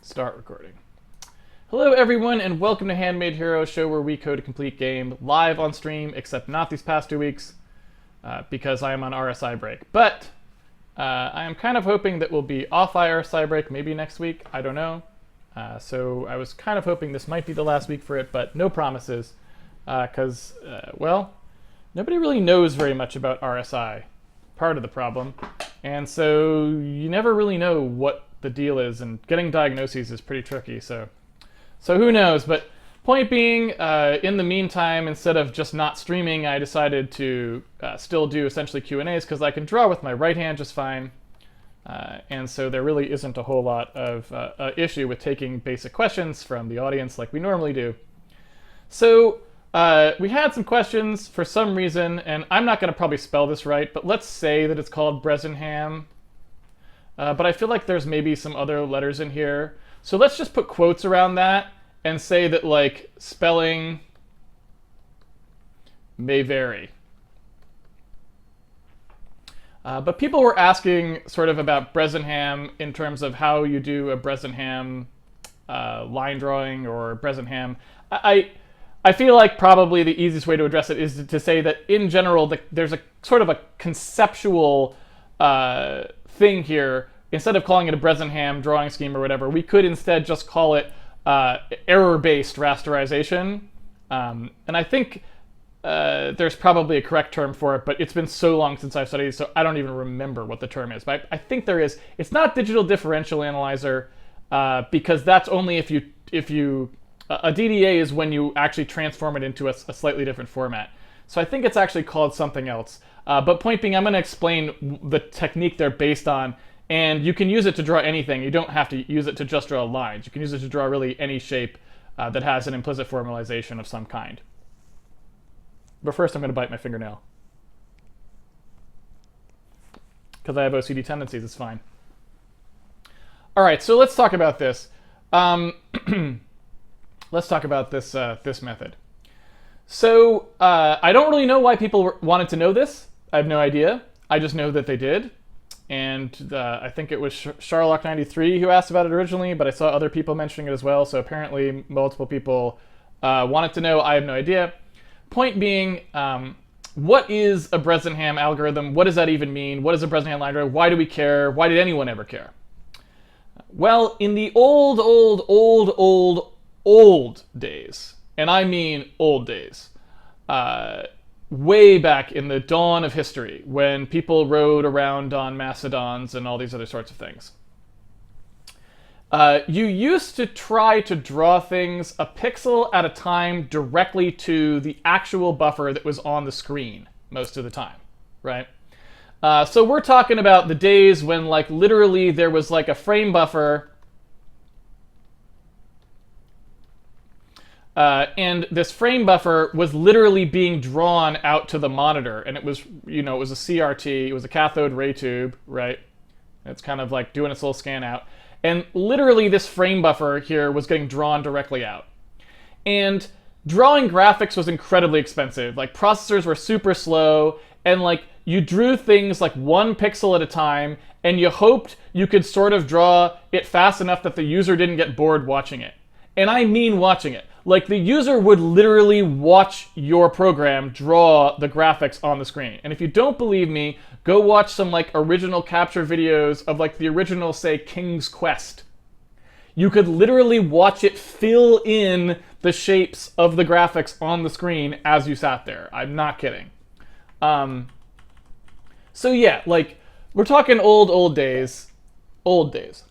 Start recording. Hello everyone and welcome to Handmade Hero, show where we code a complete game live on stream, except not these past 2 weeks because I am on RSI break. But I am kind of hoping that we'll be off RSI break maybe next week, I don't know. So I was kind of hoping this might be the last week for it, but no promises because, well, nobody really knows very much about RSI, part of the problem. And so you never really know what the deal is, and getting diagnoses is pretty tricky, so who knows. But point being, in the meantime, instead of just not streaming, I decided to still do essentially Q&As because I can draw with my right hand just fine, and so there really isn't a whole lot of issue with taking basic questions from the audience like we normally do. So we had some questions for some reason, and I'm not going to probably spell this right, but let's say that it's called Brezin Ham. But I feel like there's maybe some other letters in here. So let's just put quotes around that and say that, like, spelling may vary. But people were asking sort of about Brezin Ham in terms of how you do a Brezin Ham line drawing or Brezin Ham. I feel like probably the easiest way to address it is to say that in general there's a sort of a conceptual thing here. Instead of calling it a Brezin Ham drawing scheme or whatever, we could instead just call it error-based rasterization. And I think there's probably a correct term for it, but it's been so long since I've studied, so I don't even remember what the term is. But I think there is. It's not digital differential analyzer because that's only if you a DDA is when you actually transform it into a slightly different format. So I think it's actually called something else. But point being, I'm going to explain the technique they're based on. And you can use it to draw anything. You don't have to use it to just draw lines. You can use it to draw really any shape that has an implicit formalization of some kind. But first I'm going to bite my fingernail. Because I have OCD tendencies, it's fine. All right, so let's talk about this. Let's talk about this, this method. So I don't really know why people wanted to know this. I have no idea. I just know that they did. And I think it was Sharlock93 who asked about it originally, but I saw other people mentioning it as well, so apparently multiple people wanted to know. I have no idea. Point being, what is a Brezin Ham algorithm? What does that even mean? What is a Brezin Ham line drawing? Why do we care? Why did anyone ever care? Well, in the old days, and I mean old days, way back in the dawn of history, when people rode around on mastodons and all these other sorts of things. You used to try to draw things a pixel at a time directly to the actual buffer that was on the screen most of the time, right? So we're talking about the days when, like, literally there was like a frame buffer and this frame buffer was literally being drawn out to the monitor, and it was, you know, it was a CRT, it was a cathode ray tube, right? It's kind of like doing its little scan out. And literally this frame buffer here was getting drawn directly out. And drawing graphics was incredibly expensive. Like, processors were super slow, and like you drew things like 1 pixel at a time, and you hoped you could sort of draw it fast enough that the user didn't get bored watching it. And I mean watching it. Like, the user would literally watch your program draw the graphics on the screen. And if you don't believe me, go watch some, like, original capture videos of, like, the original, say, King's Quest. You could literally watch it fill in the shapes of the graphics on the screen as you sat there. I'm not kidding. So yeah, like, we're talking old days. Old days.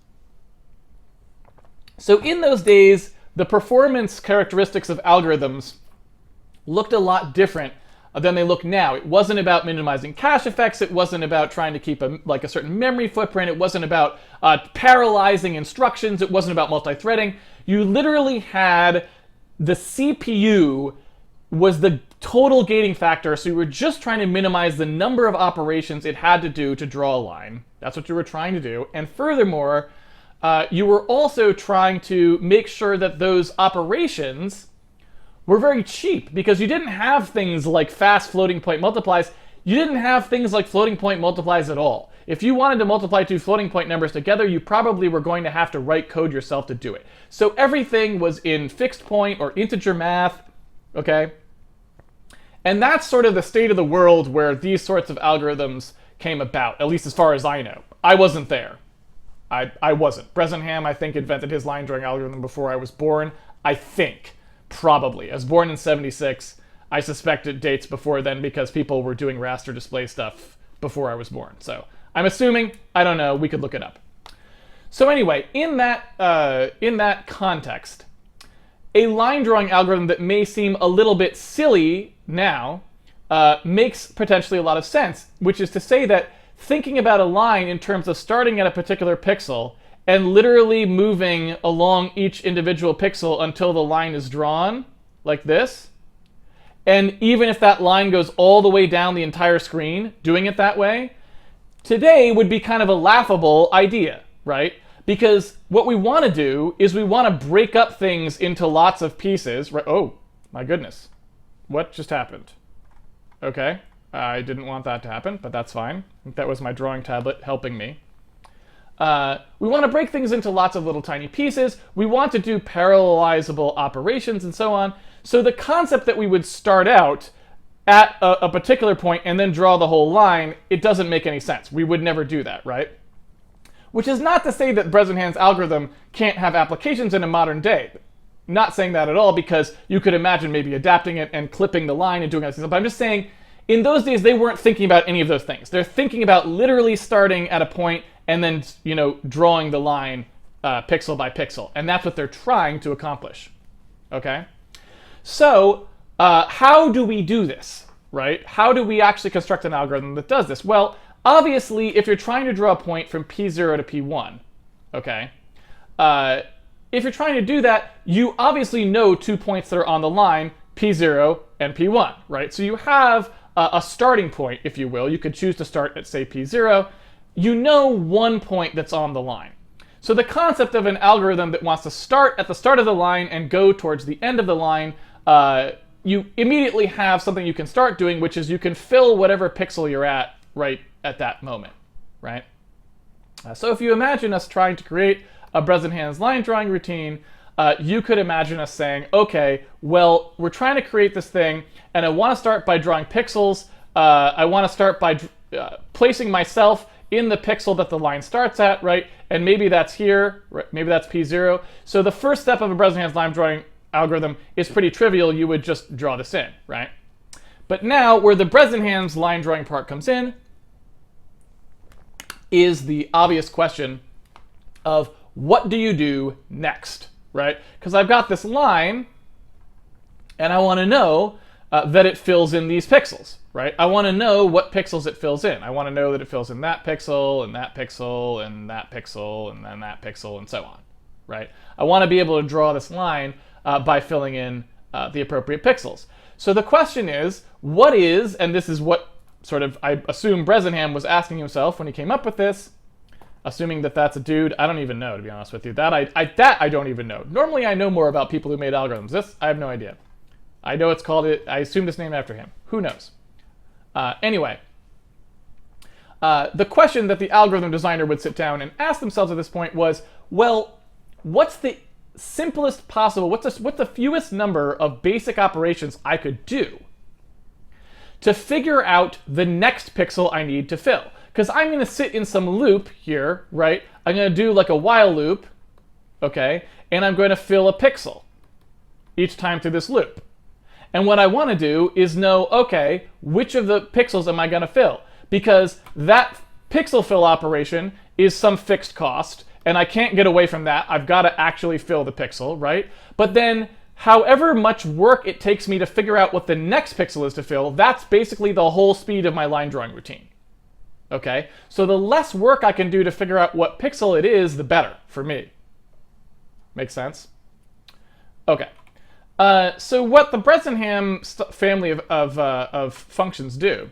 So in those days, the performance characteristics of algorithms looked a lot different than they look now. It wasn't about minimizing cache effects. It wasn't about trying to keep a certain memory footprint. It wasn't about parallelizing instructions. It wasn't about multi-threading. You literally had the CPU was the total gating factor, so you were just trying to minimize the number of operations it had to do to draw a line. That's what you were trying to do. And furthermore, you were also trying to make sure that those operations were very cheap, because you didn't have things like fast floating point multiplies. You didn't have things like floating point multiplies at all. If you wanted to multiply two floating point numbers together, you probably were going to have to write code yourself to do it. So everything was in fixed point or integer math, okay? And that's sort of the state of the world where these sorts of algorithms came about, at least as far as I know. I wasn't there. I wasn't. Brezin Ham, I think, invented his line drawing algorithm before I was born. I think. Probably. I was born in 76. I suspect it dates before then because people were doing raster display stuff before I was born. So I'm assuming. I don't know. We could look it up. So anyway, in that context, a line drawing algorithm that may seem a little bit silly now makes potentially a lot of sense, which is to say that thinking about a line in terms of starting at a particular pixel and literally moving along each individual pixel until the line is drawn, like this, and even if that line goes all the way down the entire screen, doing it that way, today would be kind of a laughable idea, right? Because what we want to do is we want to break up things into lots of pieces, right? Oh, my goodness. What just happened? Okay. I didn't want that to happen, but that's fine. I think that was my drawing tablet helping me. We want to break things into lots of little tiny pieces. We want to do parallelizable operations and so on. So the concept that we would start out at a particular point and then draw the whole line, it doesn't make any sense. We would never do that, right? Which is not to say that Brezin Ham's algorithm can't have applications in a modern day. Not saying that at all, because you could imagine maybe adapting it and clipping the line and doing that stuff. But I'm just saying, in those days, they weren't thinking about any of those things. They're thinking about literally starting at a point and then, drawing the line pixel by pixel. And that's what they're trying to accomplish. Okay? So, how do we do this, right? How do we actually construct an algorithm that does this? Well, obviously, if you're trying to draw a point from P0 to P1, okay, if you're trying to do that, you obviously know 2 points that are on the line, P0 and P1, right? So you have a starting point, if you will. You could choose to start at, say, P0. You know 1 point that's on the line. So the concept of an algorithm that wants to start at the start of the line and go towards the end of the line, you immediately have something you can start doing, which is you can fill whatever pixel you're at right at that moment, right? So if you imagine us trying to create a Brezin Ham's line drawing routine, you could imagine us saying, okay, well, we're trying to create this thing, and I want to start by drawing pixels. I want to start by placing myself in the pixel that the line starts at, right? And maybe that's here, right? Maybe that's P0. So the first step of a Brezin Ham's line drawing algorithm is pretty trivial. You would just draw this in, right? But now, where the Brezin Ham's line drawing part comes in is the obvious question of what do you do next, right? Because I've got this line, and I want to know that it fills in these pixels, right? I want to know what pixels it fills in. I want to know that it fills in that pixel, and that pixel, and that pixel, and then that pixel, and so on, right? I want to be able to draw this line by filling in the appropriate pixels. So the question is, what is, and this is what sort of I assume Brezin Ham was asking himself when he came up with this, assuming that that's a dude. I don't even know, to be honest with you. That I don't even know. Normally I know more about people who made algorithms. This, I have no idea. I know it's called it. I assume this name after him. Who knows? Anyway, the question that the algorithm designer would sit down and ask themselves at this point was, well, what's the simplest possible, what's the fewest number of basic operations I could do to figure out the next pixel I need to fill? Because I'm going to sit in some loop here, right? I'm going to do like a while loop, okay? And I'm going to fill a pixel each time through this loop. And what I want to do is know, okay, which of the pixels am I going to fill? Because that pixel fill operation is some fixed cost, and I can't get away from that. I've got to actually fill the pixel, right? But then, however much work it takes me to figure out what the next pixel is to fill, that's basically the whole speed of my line drawing routine. Okay? So the less work I can do to figure out what pixel it is, the better for me. Make sense? Okay. So what the Brezin Ham family of functions do,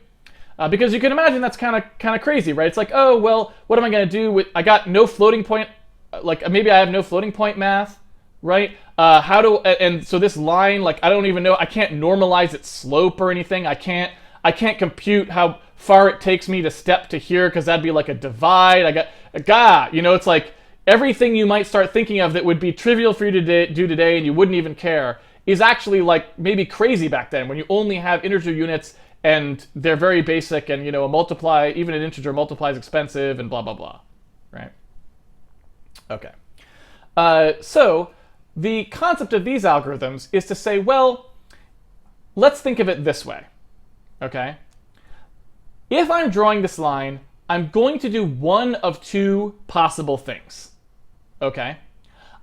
because you can imagine that's kind of crazy, right? It's like, oh, well, what am I going to do with, I got no floating point, like maybe I have no floating point math, right? And so this line, like I don't even know, I can't normalize its slope or anything. I can't compute how far it takes me to step to here, because that'd be like a divide. It's like everything you might start thinking of that would be trivial for you to do today and you wouldn't even care is actually like maybe crazy back then when you only have integer units and they're very basic, and a multiply, even an integer multiply is expensive and blah, blah, blah, right? Okay. So the concept of these algorithms is to say, well, let's think of it this way, okay? If I'm drawing this line, I'm going to do one of two possible things, okay?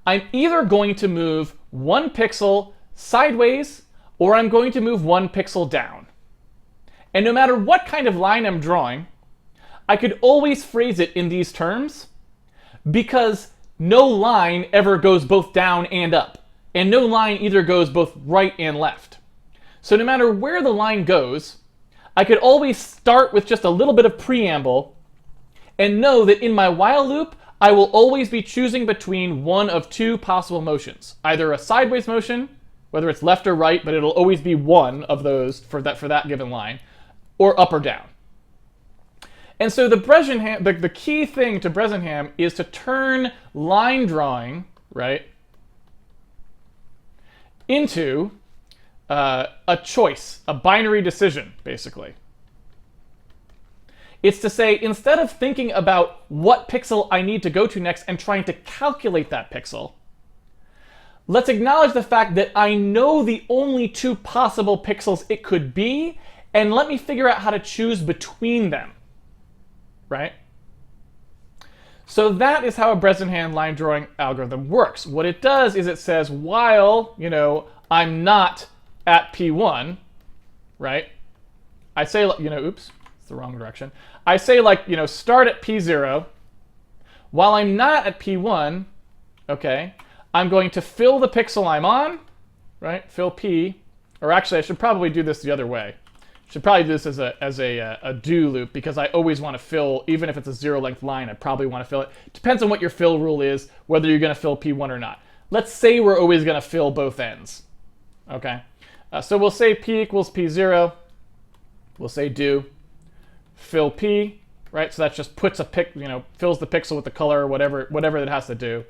I'm either going to move 1 pixel sideways, or I'm going to move 1 pixel down. And no matter what kind of line I'm drawing, I could always phrase it in these terms, because no line ever goes both down and up, and no line either goes both right and left. So no matter where the line goes, I could always start with just a little bit of preamble and know that in my while loop, I will always be choosing between one of two possible motions, either a sideways motion, whether it's left or right, but it'll always be one of those for that given line, or up or down. And so the Brezin Ham, the key thing to Brezin Ham is to turn line drawing, right, into a choice, a binary decision, basically. It's to say, instead of thinking about what pixel I need to go to next and trying to calculate that pixel, let's acknowledge the fact that I know the only two possible pixels it could be, and let me figure out how to choose between them, right? So that is how a Brezin Ham line drawing algorithm works. What it does is it says, while, I'm not at P1, right? I say, oops, it's the wrong direction. I say, start at P0. While I'm not at P1, okay, I'm going to fill the pixel I'm on, right? Fill P, or actually I should probably do this the other way. Should probably do this as a do loop, because I always want to fill, even if it's a 0 length line, I probably want to fill it. Depends on what your fill rule is, whether you're going to fill P1 or not. Let's say we're always going to fill both ends, okay? So we'll say P equals P0. We'll say do, fill P, right? So that just puts fills the pixel with the color, whatever it has to do.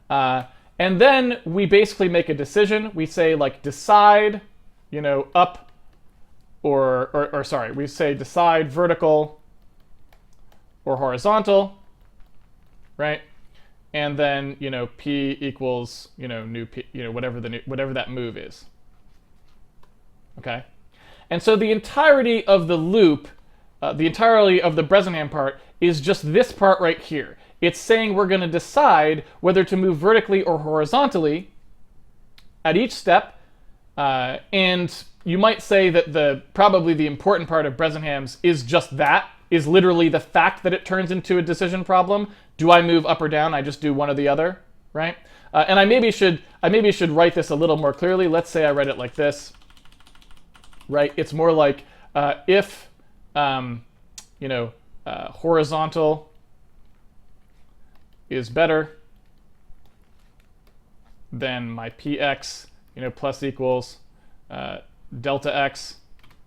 And then we basically make a decision. We say decide, up, or sorry, we say decide vertical or horizontal, right? And then P equals new P, whatever that move is. Okay, and so the entirety of the loop, the entirety of the Brezin Ham part is just this part right here. It's saying we're going to decide whether to move vertically or horizontally at each step, and you might say that probably the important part of Brezin Ham's is just that, is literally the fact that it turns into a decision problem. Do I move up or down? I just do one or the other, right? And I maybe should write this a little more clearly. Let's say I write it like this, right? It's more like if horizontal is better than my px, plus equals delta x,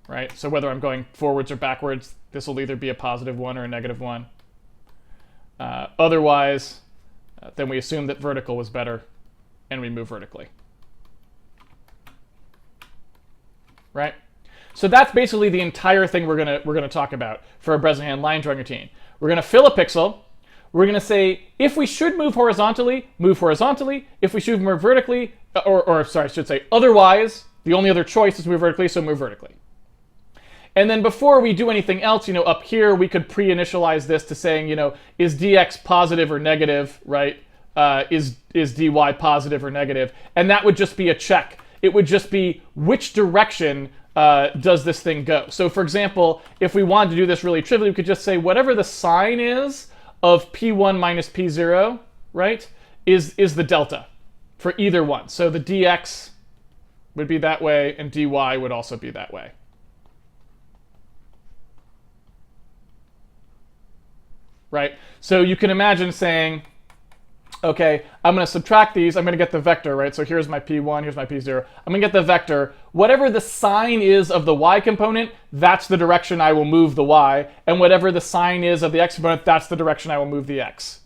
right? So whether I'm going forwards or backwards, this will either be a positive 1 or a negative 1. Otherwise, then we assume that vertical was better, and we move vertically, right? So that's basically the entire thing we're gonna talk about for a Brezin Ham line drawing routine. We're gonna fill a pixel. We're gonna say if we should move horizontally, move horizontally. If we should move vertically, or sorry, I should say otherwise. The only other choice is move vertically, so move vertically. And then before we do anything else, up here we could pre-initialize this to saying, is dx positive or negative, right? Is dy positive or negative? And that would just be a check. It would just be which direction does this thing go. So for example, if we wanted to do this really trivially, we could just say whatever the sign is of P1 minus P0, right, is the delta for either one. So the dx would be that way, and dy would also be that way. Right? So you can imagine saying, Okay, I'm going to subtract these. I'm going to get the vector, right? So here's my p1, here's my p0. I'm going to get the vector. Whatever the sign is of the y component, that's the direction I will move the y. And whatever the sign is of the x component, that's the direction I will move the x.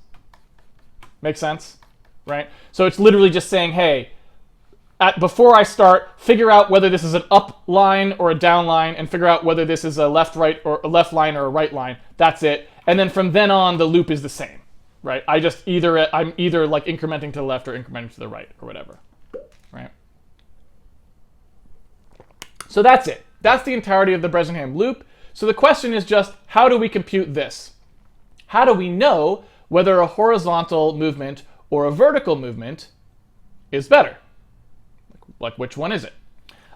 Make sense? Right? So it's literally just saying, hey, before I start, figure out whether this is an up line or a down line, and figure out whether this is a left line or a right line. That's it. And then from then on, the loop is the same. Right? I'm either like incrementing to the left or incrementing to the right or whatever. Right? So that's it. That's the entirety of the Brezin Ham loop. So the question is just, how do we compute this? How do we know whether a horizontal movement or a vertical movement is better? Like which one is it?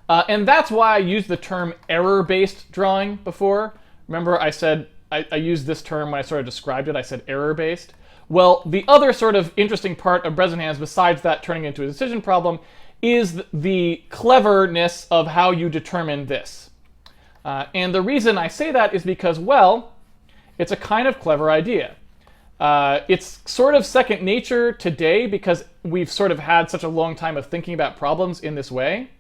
And that's why I used the term error-based drawing before. Remember I said I used this term when I sort of described it. I said error-based. Well, the other sort of interesting part of Brezin Hams, besides that turning into a decision problem, is the cleverness of how you determine this. And the reason I say that is because, well, it's a kind of clever idea. It's sort of second nature today because we've sort of had such a long time of thinking about problems in this way.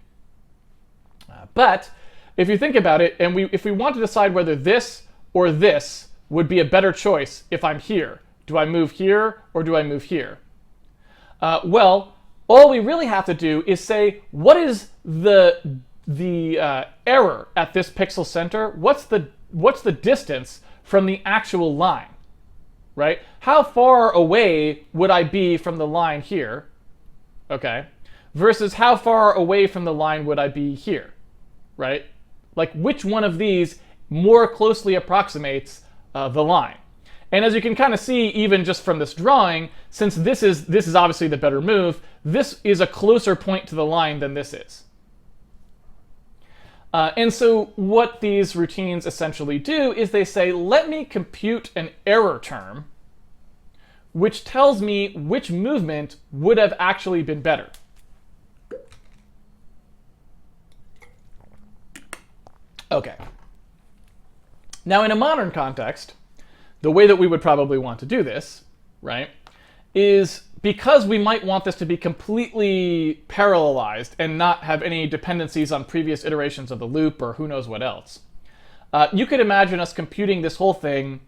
But if you think about it, and if we want to decide whether this or this would be a better choice if I'm here, do I move here or do I move here? Well, all we really have to do is say, what is the error at this pixel center? What's the distance from the actual line? Right? How far away would I be from the line here? Okay. Versus how far away from the line would I be here? Right? Like which one of these more closely approximates the line? And as you can kind of see, even just from this drawing, since this is obviously the better move, this is a closer point to the line than this is. And so what these routines essentially do is they say, let me compute an error term which tells me which movement would have actually been better. Okay. Now in a modern context, the way that we would probably want to do this, right, is because we might want this to be completely parallelized and not have any dependencies on previous iterations of the loop or who knows what else. You could imagine us computing this whole thing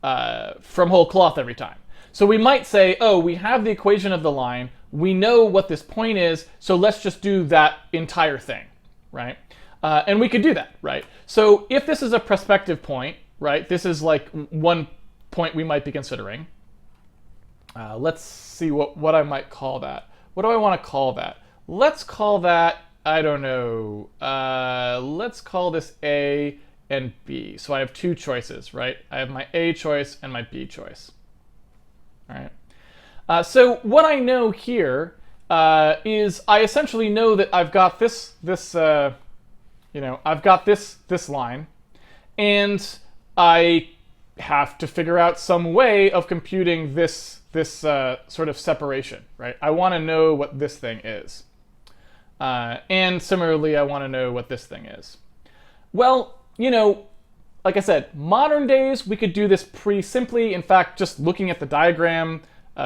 from whole cloth every time. So we might say, oh, we have the equation of the line, we know what this point is, so let's just do that entire thing, right? And we could do that, right? So if this is a prospective point, right, this is like one point we might be considering. Let's see what I might call that. What do I want to call that? Let's call that, I don't know, let's call this A and B. So I have two choices, right? I have my A choice and my B choice. All right. So what I know here is I essentially know that I've got I've got this line, and I have to figure out some way of computing this sort of separation, right? I want to know what this thing is. And similarly, I want to know what this thing is. Well, like I said, modern days, we could do this pretty simply. In fact, just looking at the diagram,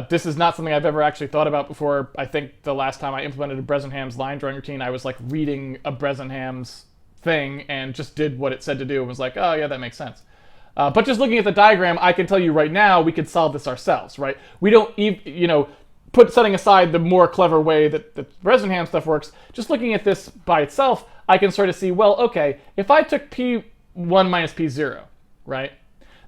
this is not something I've ever actually thought about before. I think the last time I implemented a Brezin Ham's line drawing routine, I was like reading a Brezin Ham's thing and just did what it said to do and was like, oh yeah, that makes sense. But just looking at the diagram, I can tell you right now, we could solve this ourselves, right? We don't, setting aside the more clever way that the Brezin Ham stuff works, just looking at this by itself, I can sort of see, well, okay, if I took P1 minus P0, right?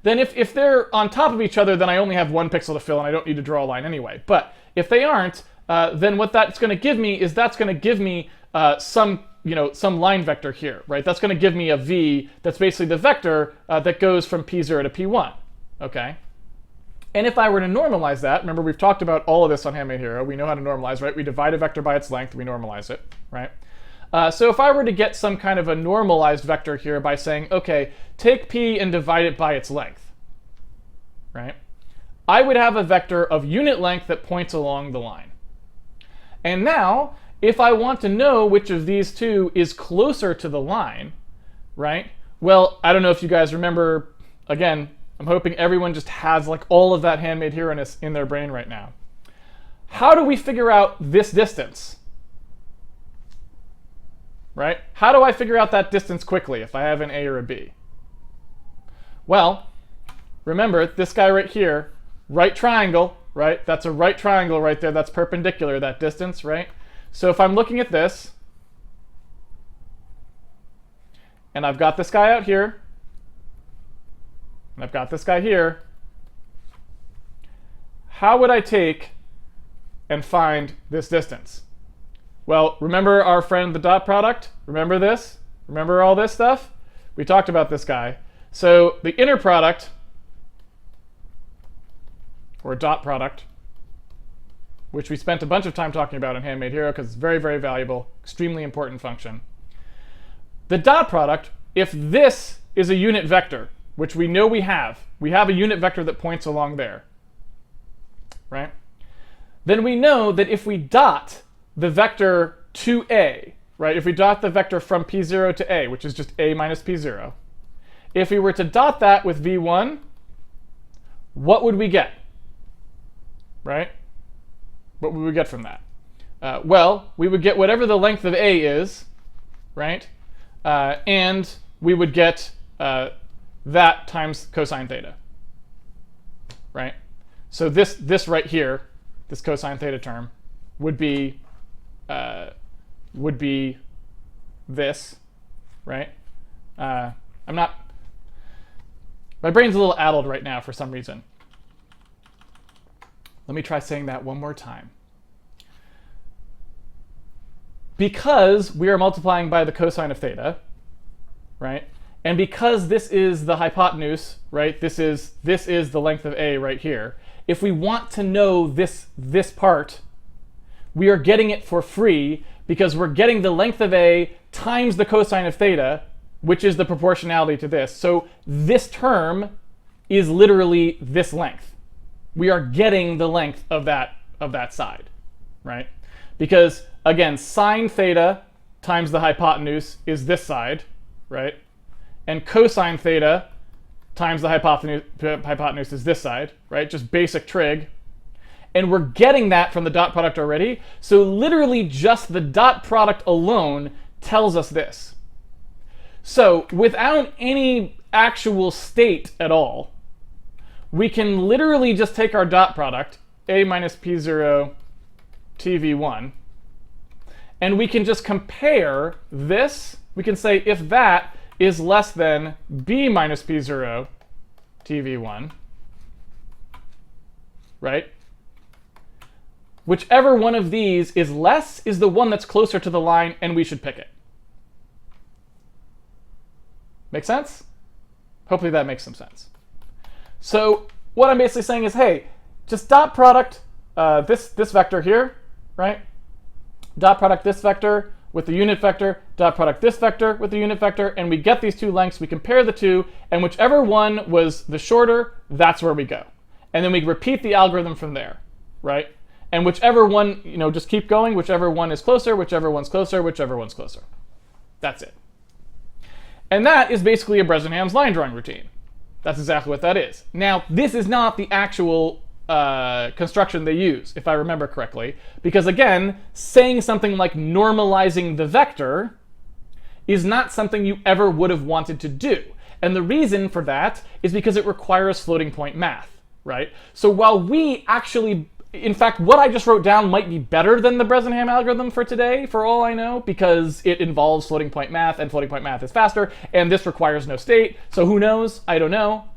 Then if they're on top of each other, then I only have one pixel to fill and I don't need to draw a line anyway. But if they aren't, then what that's going to give me is that's going to give me some line vector here, right? That's going to give me a v that's basically the vector that goes from P0 to P1, okay? And if I were to normalize that, remember we've talked about all of this on Handmade Hero. We know how to normalize, right? We divide a vector by its length, we normalize it, right? So if I were to get some kind of a normalized vector here by saying, okay, take P and divide it by its length, right? I would have a vector of unit length that points along the line. And now, if I want to know which of these two is closer to the line, right? Well, I don't know if you guys remember, again, I'm hoping everyone just has like all of that Handmade Hero-ness in their brain right now. how do we figure out this distance? Right? How do I figure out that distance quickly if I have an A or a B? Well, remember this guy right here, right triangle, right? That's a right triangle right there. That's perpendicular, that distance, right? So if I'm looking at this, and I've got this guy out here, and I've got this guy here, how would I take and find this distance? Well, remember our friend the dot product? Remember this? Remember all this stuff? We talked about this guy. So the inner product, or dot product, which we spent a bunch of time talking about in Handmade Hero because it's very, very valuable, extremely important function. The dot product, if this is a unit vector, which we know we have a unit vector that points along there, right? Then we know that if we dot the vector to A, right? If we dot the vector from P0 to A, which is just A minus P0, if we were to dot that with V1, what would we get? Right? What would we get from that? Well, we would get whatever the length of A is, right? And we would get that times cosine theta, right? So this right here, this cosine theta term, would be this, right? My brain's a little addled right now for some reason. Let me try saying that one more time. Because we are multiplying by the cosine of theta, right? And because this is the hypotenuse, right? This is the length of A right here. If we want to know this part, we are getting it for free because we're getting the length of A times the cosine of theta, which is the proportionality to this. So this term is literally this length. We are getting the length of that side, right? Because again, sine theta times the hypotenuse is this side, right? And cosine theta times the hypotenuse is this side, right? Just basic trig. And we're getting that from the dot product already. So literally just the dot product alone tells us this. So without any actual state at all, we can literally just take our dot product, A minus P0 TV1, and we can just compare this. We can say if that is less than B minus P0 TV1, right? Whichever one of these is less is the one that's closer to the line, and we should pick it. Make sense? Hopefully that makes some sense. So what I'm basically saying is, hey, just dot product this vector here, right? Dot product this vector with the unit vector, dot product this vector with the unit vector, and we get these two lengths, we compare the two, and whichever one was the shorter, that's where we go. And then we repeat the algorithm from there, right? And whichever one, just keep going, whichever one is closer, whichever one's closer, whichever one's closer. That's it. And that is basically a Brezin Ham's line drawing routine. That's exactly what that is. Now, this is not the actual construction they use, if I remember correctly, because again, saying something like normalizing the vector is not something you ever would have wanted to do. And the reason for that is because it requires floating point math, right? So while we actually, in fact, what I just wrote down might be better than the Brezin Ham algorithm for today, for all I know, because it involves floating point math, and floating point math is faster, and this requires no state, so who knows? I don't know.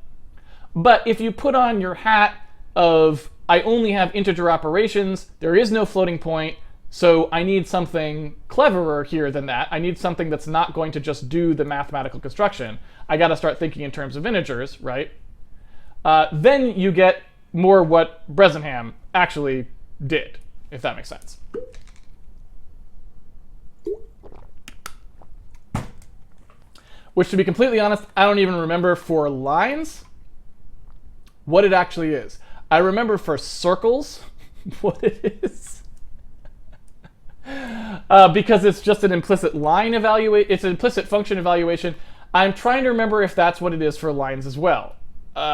But if you put on your hat of, I only have integer operations, there is no floating point, so I need something cleverer here than that. I need something that's not going to just do the mathematical construction. I got to start thinking in terms of integers, right? Then you get more what Brezin Ham actually did, if that makes sense. Which, to be completely honest, I don't even remember for lines what it actually is. I remember for circles what it is. Because it's just an implicit line evaluation, it's an implicit function evaluation. I'm trying to remember if that's what it is for lines as well.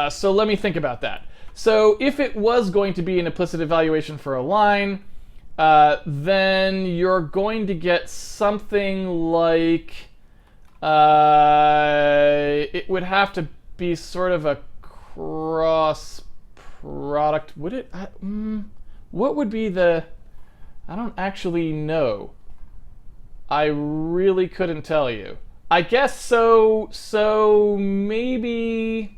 So let me think about that. So if it was going to be an implicit evaluation for a line, then you're going to get something like, it would have to be sort of a cross product. Would it? What would be the? I don't actually know. I really couldn't tell you. I guess so. So maybe.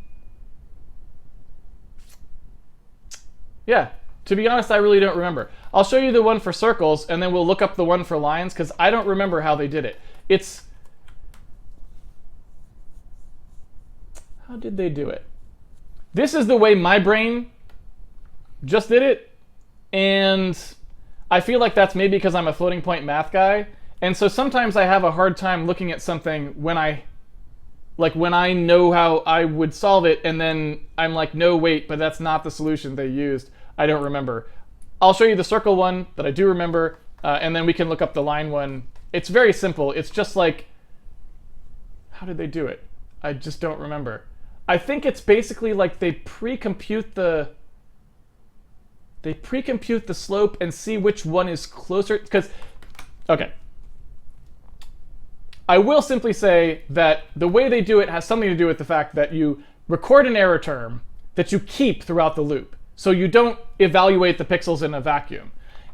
Yeah. To be honest, I really don't remember. I'll show you the one for circles, and then we'll look up the one for lines, because I don't remember how they did it. How did they do it? This is the way my brain just did it, and I feel like that's maybe because I'm a floating point math guy, and so sometimes I have a hard time looking at something when I know how I would solve it, and then I'm like, no, wait, but that's not the solution they used. I don't remember. I'll show you the circle one that I do remember, and then we can look up the line one. It's very simple. It's just like, how did they do it? I just don't remember. I think it's basically like they pre-compute the slope and see which one is closer. Because, okay. I will simply say that the way they do it has something to do with the fact that you record an error term that you keep throughout the loop. So you don't evaluate the pixels in a vacuum.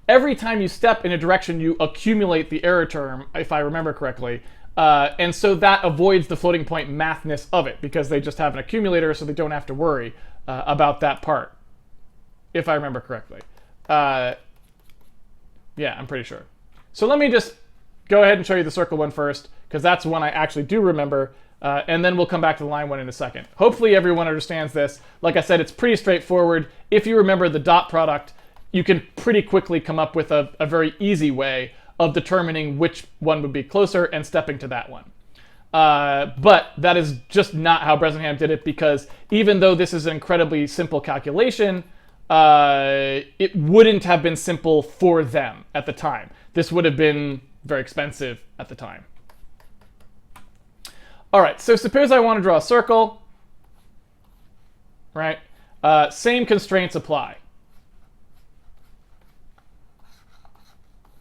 Every time you step in a direction, you accumulate the error term, if I remember correctly. And so that avoids the floating point mathness of it, because they just have an accumulator, so they don't have to worry about that part, if I remember correctly. Yeah, I'm pretty sure. So let me just go ahead and show you the circle one first, because that's one I actually do remember. And then we'll come back to the line one in a second. Hopefully everyone understands this. Like I said, it's pretty straightforward. If you remember the dot product, you can pretty quickly come up with a very easy way of determining which one would be closer and stepping to that one. But that is just not how Brezin Ham did it, because even though this is an incredibly simple calculation, it wouldn't have been simple for them at the time. This would have been very expensive at the time. All right, so suppose I want to draw a circle, right? Same constraints apply.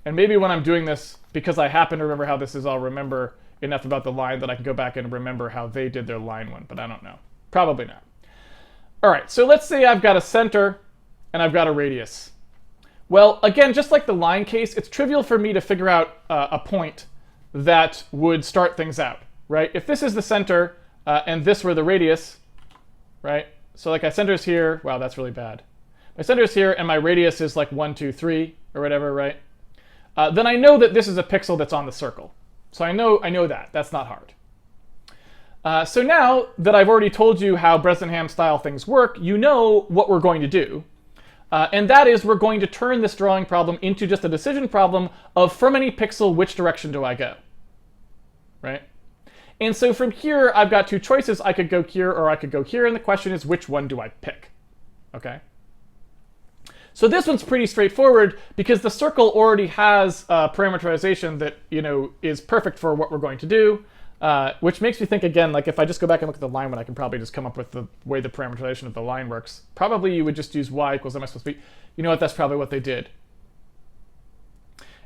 And maybe when I'm doing this, because I happen to remember how this is, I'll remember enough about the line that I can go back and remember how they did their line one, but I don't know. Probably not. All right, so let's say I've got a center and I've got a radius. Well, again, just like the line case, it's trivial for me to figure out a point that would start things out. Right? If this is the center and this were the radius, right? So like my center's here. Wow, that's really bad. My center's here and my radius is like 1, 2, 3 or whatever, right? Then I know that this is a pixel that's on the circle. So I know that. That's not hard. So now that I've already told you how Brezin Ham style things work, you know what we're going to do. And that is we're going to turn this drawing problem into just a decision problem of from any pixel, which direction do I go? Right? And so from here, I've got two choices. I could go here or I could go here. And the question is, which one do I pick? Okay. So this one's pretty straightforward because the circle already has parameterization that is perfect for what we're going to do, which makes me think again, like if I just go back and look at the line one, I can probably just come up with the way the parameterization of the line works. Probably you would just use y equals mx plus b. You know what? That's probably what they did.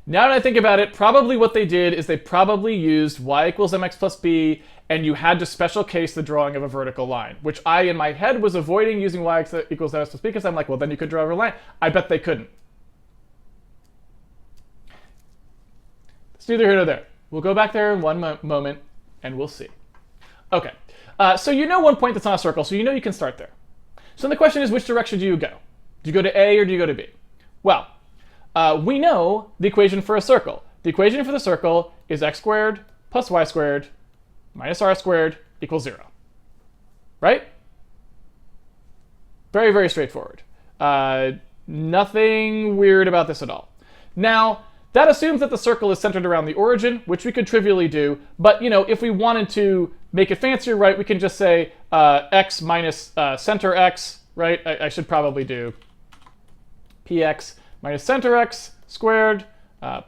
Now that I think about it, probably what they did is they probably used y equals mx plus b, and you had to special case the drawing of a vertical line, which I, in my head, was avoiding using y equals mx plus b because I'm like, well, then you could draw a line. I bet they couldn't. It's neither here nor there. We'll go back there in one moment, and we'll see. Okay, so you know one point that's on a circle, so you know you can start there. So then the question is, which direction do you go? Do you go to A or do you go to B? Well, we know the equation for a circle. The equation for the circle is x squared plus y squared minus r squared equals 0. Right? Very, very straightforward. Nothing weird about this at all. Now, that assumes that the circle is centered around the origin, which we could trivially do. But if we wanted to make it fancier, right, we can just say x minus center x, right? I should probably do px minus center x squared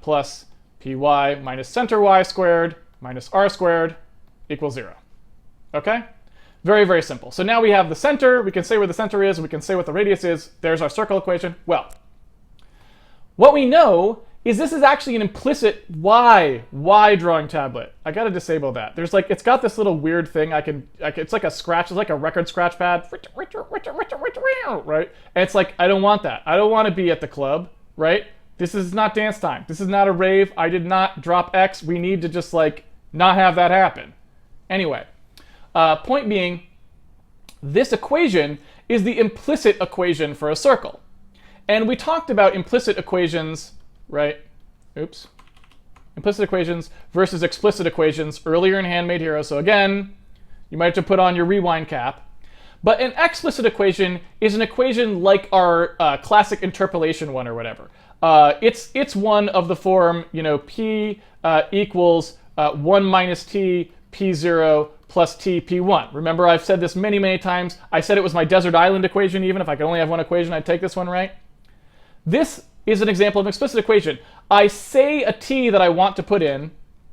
plus py minus center y squared minus r squared equals 0. Okay? Very, very simple. So now we have the center, we can say where the center is, we can say what the radius is. There's our circle equation. Well, what we know is this is actually an implicit y drawing tablet. I gotta disable that. There's like, it's got this little weird thing it's like a scratch, it's like a record scratch pad, right? And it's like, I don't want that. I don't want to be at the club, right? This is not dance time. This is not a rave. I did not drop X. We need to just like not have that happen. Anyway, point being, this equation is the implicit equation for a circle. And we talked about implicit equations, right? Oops. Implicit equations versus explicit equations earlier in Handmade Hero. So again, you might have to put on your rewind cap. But an explicit equation is an equation like our classic interpolation one or whatever. It's one of the form, you know, P equals 1 minus T P0 plus T P1. Remember, I've said this many, many times. I said it was my desert island equation. Even if I could only have one equation, I'd take this one, right? This is an example of an explicit equation. I say a t that I want to put in,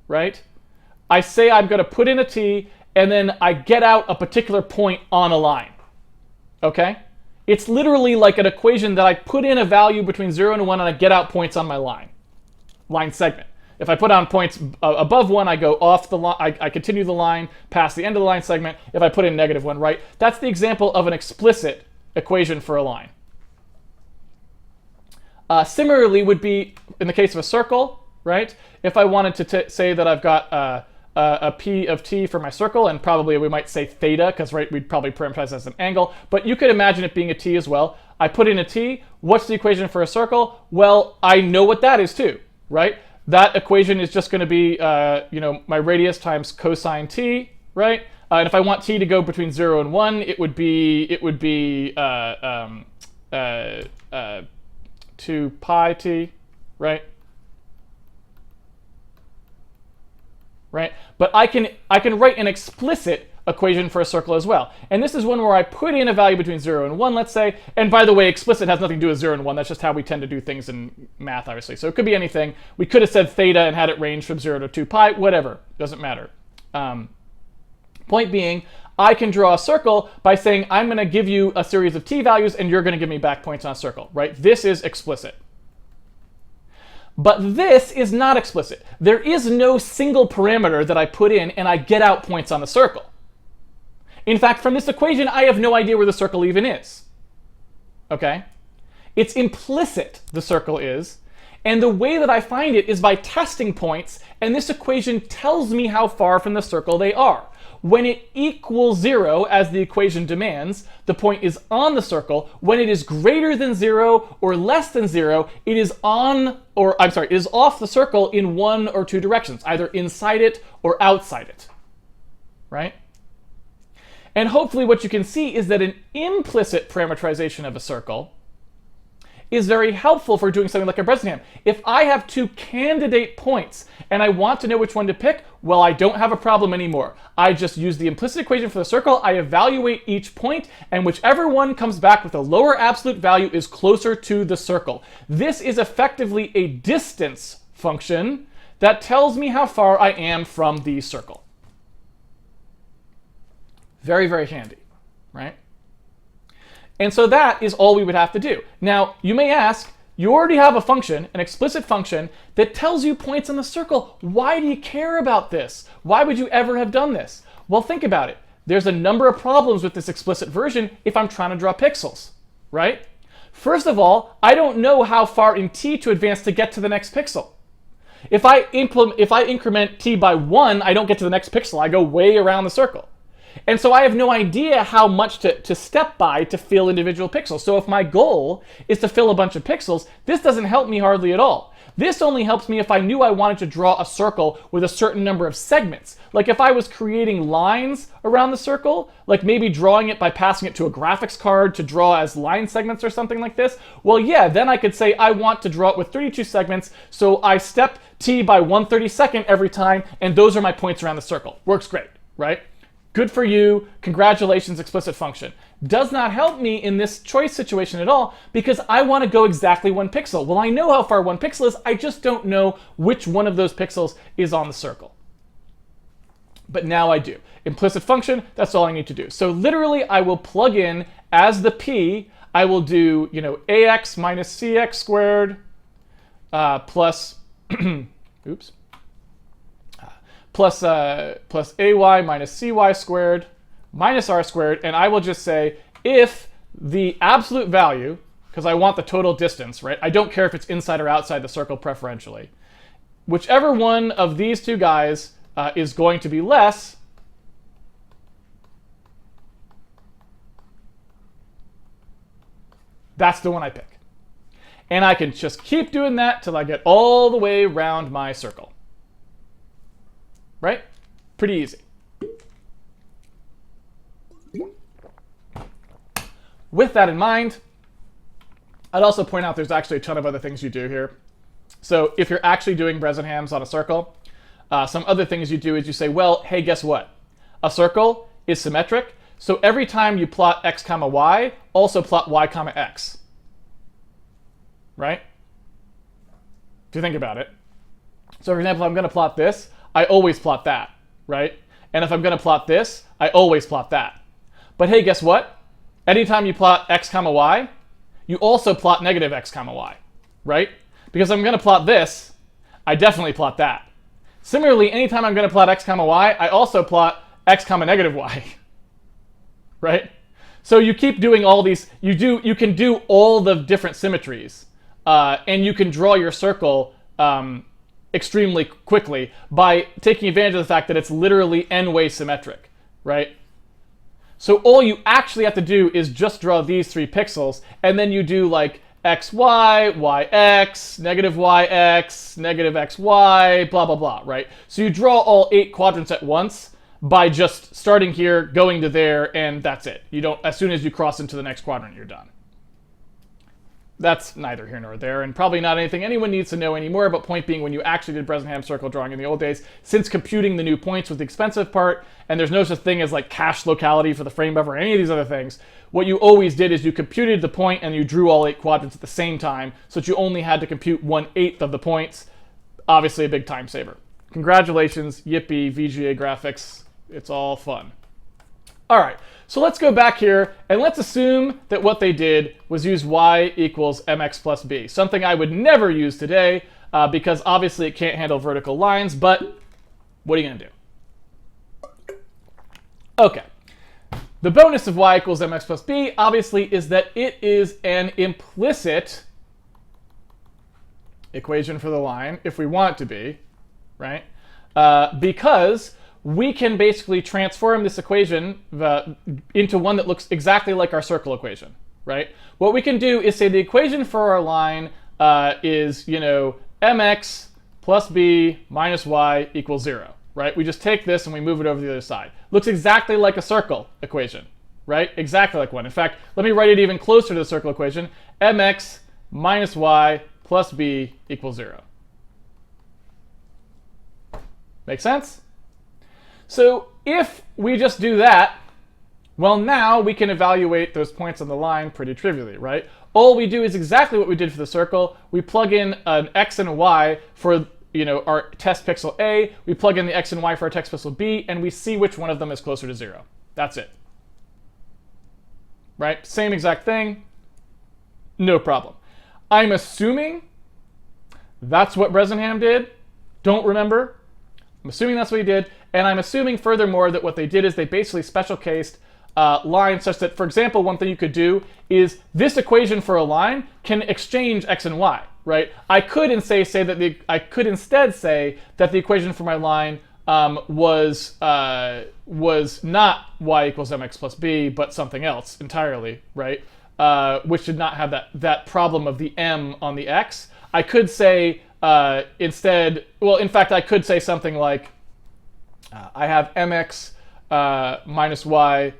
right? I say I'm going to put in a t, and then I get out a particular point on a line, okay? It's literally like an equation that I put in a value between 0 and 1, and I get out points on my line segment. If I put on points above 1, I go off the line, I continue the line past the end of the line segment. If I put in -1, right? That's the example of an explicit equation for a line. Similarly would be in the case of a circle, right? If I wanted to say that I've got a p of t for my circle, and probably we might say theta, because right, we'd probably parameterize that as an angle, but you could imagine it being a t as well. I put in a t. What's the equation for a circle? Well, I know what that is too, right? That equation is just going to be, you know, my radius times cosine t, right? And if I want t to go between 0 and 1, it would be 2 pi t, right? Right? But I can write an explicit equation for a circle as well. And this is one where I put in a value between 0 and 1, let's say. And by the way, explicit has nothing to do with 0 and 1. That's just how we tend to do things in math, obviously. So it could be anything. We could have said theta and had it range from 0 to 2 pi, whatever. Doesn't matter. Point being, I can draw a circle by saying I'm going to give you a series of t values and you're going to give me back points on a circle, right? This is explicit. But this is not explicit. There is no single parameter that I put in and I get out points on the circle. In fact, from this equation, I have no idea where the circle even is. Okay? It's implicit, the circle is. And the way that I find it is by testing points, and this equation tells me how far from the circle they are. When it equals 0, as the equation demands, the point is on the circle. When it is greater than 0 or less than 0, it is it is off the circle in one or two directions, either inside it or outside it, right? And hopefully what you can see is that an implicit parameterization of a circle is very helpful for doing something like a Brezin Ham. If I have two candidate points and I want to know which one to pick, well, I don't have a problem anymore. I just use the implicit equation for the circle, I evaluate each point, and whichever one comes back with a lower absolute value is closer to the circle. This is effectively a distance function that tells me how far I am from the circle. Very, very handy, right? And so that is all we would have to do. Now, you may ask, you already have a function, an explicit function, that tells you points on the circle. Why do you care about this? Why would you ever have done this? Well, think about it. There's a number of problems with this explicit version if I'm trying to draw pixels, right? First of all, I don't know how far in t to advance to get to the next pixel. If I increment t by 1, I don't get to the next pixel. I go way around the circle. And so I have no idea how much to step by to fill individual pixels. So if my goal is to fill a bunch of pixels, this doesn't help me hardly at all. This only helps me if I knew I wanted to draw a circle with a certain number of segments. Like if I was creating lines around the circle, like maybe drawing it by passing it to a graphics card to draw as line segments or something like this, well, yeah, then I could say I want to draw it with 32 segments, so I step t by 1/32 every time, and those are my points around the circle. Works great, right? Good for you, congratulations, explicit function. Does not help me in this choice situation at all because I want to go exactly 1 pixel. Well, I know how far 1 pixel is, I just don't know which one of those pixels is on the circle. But now I do. Implicit function, that's all I need to do. So literally I will plug in as the p, I will do, ax minus cx squared plus, oops, plus ay minus cy squared minus r squared, and I will just say if the absolute value, because I want the total distance, right? I don't care if it's inside or outside the circle preferentially. Whichever one of these two guys is going to be less, that's the one I pick. And I can just keep doing that till I get all the way around my circle. Right? Pretty easy. With that in mind, I'd also point out there's actually a ton of other things you do here. So if you're actually doing Brezin Hams on a circle, some other things you do is you say, well, hey, guess what? A circle is symmetric, so every time you plot x comma y, also plot y comma x. Right? If you think about it. So for example, if I'm going to plot this, I always plot that, right? And if I'm going to plot this, I always plot that. But hey, guess what? Anytime you plot x comma y, you also plot negative x comma y, right? Because I'm going to plot this, I definitely plot that. Similarly, anytime I'm going to plot x comma y, I also plot x comma negative y, right? So you keep doing all these, you can do all the different symmetries, and you can draw your circle extremely quickly by taking advantage of the fact that it's literally n-way symmetric, right? So all you actually have to do is just draw these 3 pixels, and then you do like xy, yx, negative yx, negative xy, blah, blah, blah, right? So you draw all 8 quadrants at once by just starting here, going to there, and that's it. You don't, as soon as you cross into the next quadrant, you're done. That's neither here nor there, and probably not anything anyone needs to know anymore, but point being, when you actually did Brezin Ham circle drawing in the old days, since computing the new points was the expensive part, and there's no such thing as like cache locality for the frame buffer or any of these other things, what you always did is you computed the point and you drew all 8 quadrants at the same time, so that you only had to compute 1/8 of the points. Obviously a big time saver. Congratulations, yippee, VGA graphics, it's all fun. All right, so let's go back here and let's assume that what they did was use y equals mx plus b, something I would never use today because obviously it can't handle vertical lines, but what are you going to do? Okay, the bonus of y equals mx plus b obviously is that it is an implicit equation for the line, if we want it to be, right? Because we can basically transform this equation into one that looks exactly like our circle equation, right? What we can do is say the equation for our line is, mx plus b minus y equals 0, right? We just take this and we move it over to the other side. Looks exactly like a circle equation, right? Exactly like one. In fact, let me write it even closer to the circle equation. Mx minus y plus b equals 0. Make sense? So if we just do that, well, now we can evaluate those points on the line pretty trivially, right? All we do is exactly what we did for the circle. We plug in an x and a y for our test pixel A. We plug in the x and y for our test pixel B, and we see which one of them is closer to 0. That's it. Right? Same exact thing. No problem. I'm assuming that's what Brezin Ham did. Don't remember. I'm assuming that's what he did. And I'm assuming, furthermore, that what they did is they basically special cased lines such that, for example, one thing you could do is this equation for a line can exchange x and y, right? I could instead say that the equation for my line was not y equals mx plus b, but something else entirely, right? Which did not have that problem of the m on the x. I could say instead, well, in fact, I could say something like, I have mx minus y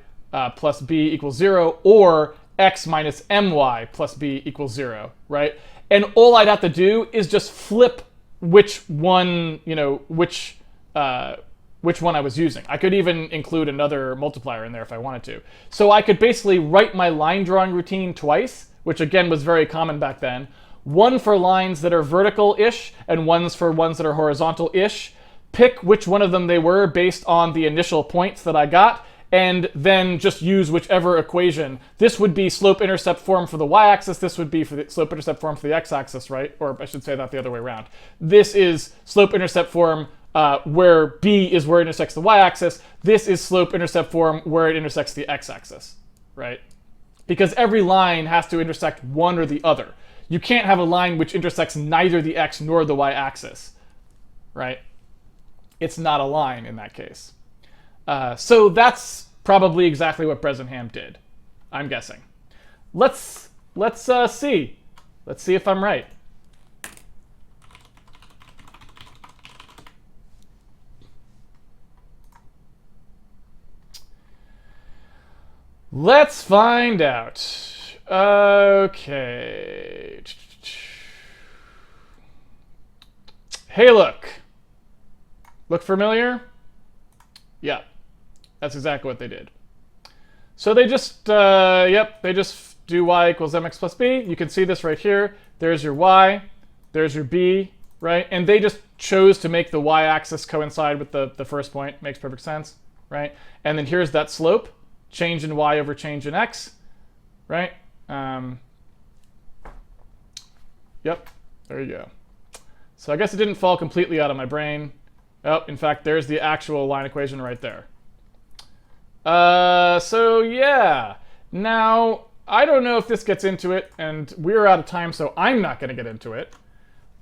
plus b equals 0, or x minus my plus b equals 0, right? And all I'd have to do is just flip which one, which one I was using. I could even include another multiplier in there if I wanted to. So I could basically write my line drawing routine twice, which again was very common back then. One for lines that are vertical-ish, and ones for ones that are horizontal-ish. pick which one of them they were based on the initial points that I got, and then just use whichever equation. This would be slope-intercept form for the y-axis. This would be for the slope-intercept form for the x-axis, right? Or I should say that the other way around. This is slope-intercept form where b is where it intersects the y-axis. This is slope-intercept form where it intersects the x-axis, right? Because every line has to intersect one or the other. You can't have a line which intersects neither the x nor the y-axis, right? It's not a line in that case. So that's probably exactly what Brezin Ham did, I'm guessing. Let's see. Let's see if I'm right. Let's find out. Okay. Hey, look. Look familiar? Yeah. That's exactly what they did. So they just, they just do y equals mx plus b. You can see this right here. There's your y, there's your b, right? And they just chose to make the y-axis coincide with the first point. Makes perfect sense, right? And then here's that slope, change in y over change in x, right? Yep, there you go. So I guess it didn't fall completely out of my brain. Oh, in fact, there's the actual line equation right there. So yeah, now I don't know if this gets into it, and we're out of time, so I'm not going to get into it.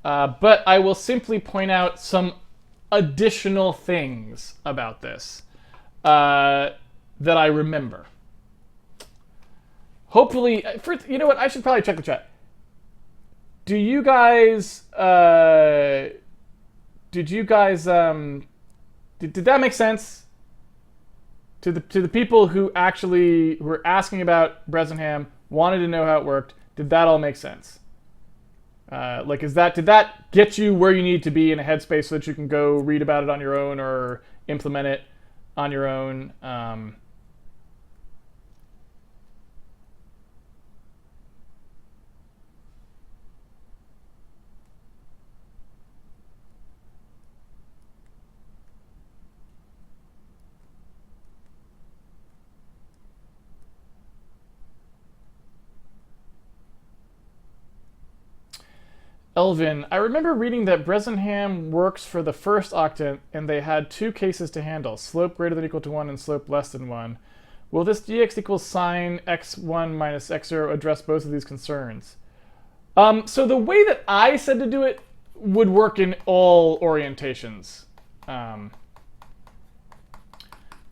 But I will simply point out some additional things about this that I remember. Hopefully, you know what? I should probably check the chat. Do you guys? Did you guys? Did that make sense? To the people who actually were asking about Brezin Ham, wanted to know how it worked, did that all make sense? Did that get you where you need to be in a headspace so that you can go read about it on your own or implement it on your own? Elvin, I remember reading that Brezin Ham works for the first octant, and they had two cases to handle, slope greater than or equal to 1 and slope less than 1. Will this dx equals sine x1 minus x0 address both of these concerns? So the way that I said to do it would work in all orientations.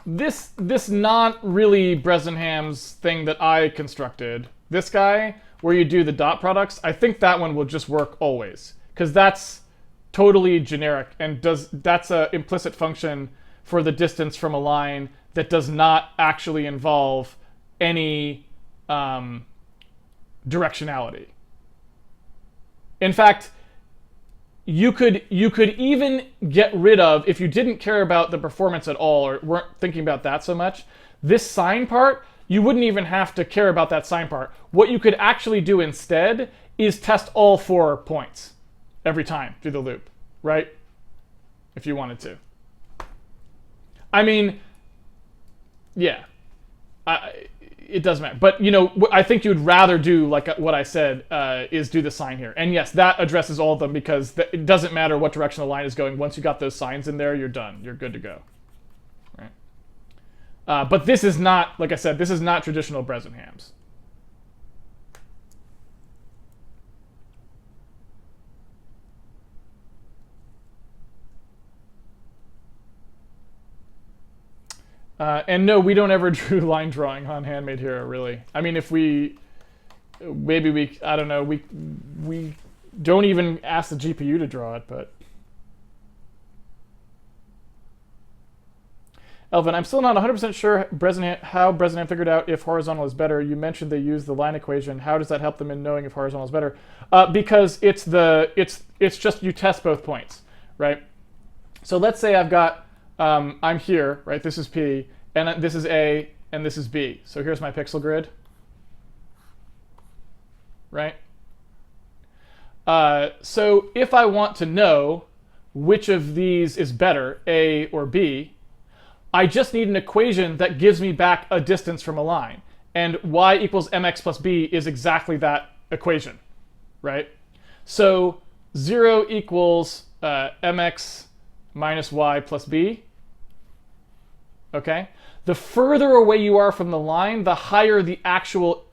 This not really Brezin Ham's thing that I constructed. This guy, where you do the dot products, I think that one will just work always, because that's totally generic and that's an implicit function for the distance from a line that does not actually involve any directionality. In fact, you could even get rid of, if you didn't care about the performance at all or weren't thinking about that so much, this sine part, you wouldn't even have to care about that sine part. What you could actually do instead is test all 4 points every time through the loop, right? If you wanted to. I mean, yeah, it doesn't matter. But, you know, I think you'd rather do, like what I said, is do the sine here. And yes, that addresses all of them because it doesn't matter what direction the line is going. Once you got those sines in there, you're done. You're good to go. But this is not, like I said, this is not traditional Brezin Hams. And no, we don't ever do line drawing on Handmade Hero, really. I mean, if we, maybe we, I don't know, we don't even ask the GPU to draw it, but. Elvin, I'm still not 100% sure how Brezin Ham figured out if horizontal is better. You mentioned they use the line equation. How does that help them in knowing if horizontal is better? Because it's just you test both points, right? So let's say I've got, I'm here, right? This is P, and this is A, and this is B. So here's my pixel grid, right? So if I want to know which of these is better, A or B, I just need an equation that gives me back a distance from a line. And y equals mx plus b is exactly that equation, right? So 0 equals mx minus y plus b. Okay? The further away you are from the line, the higher the actual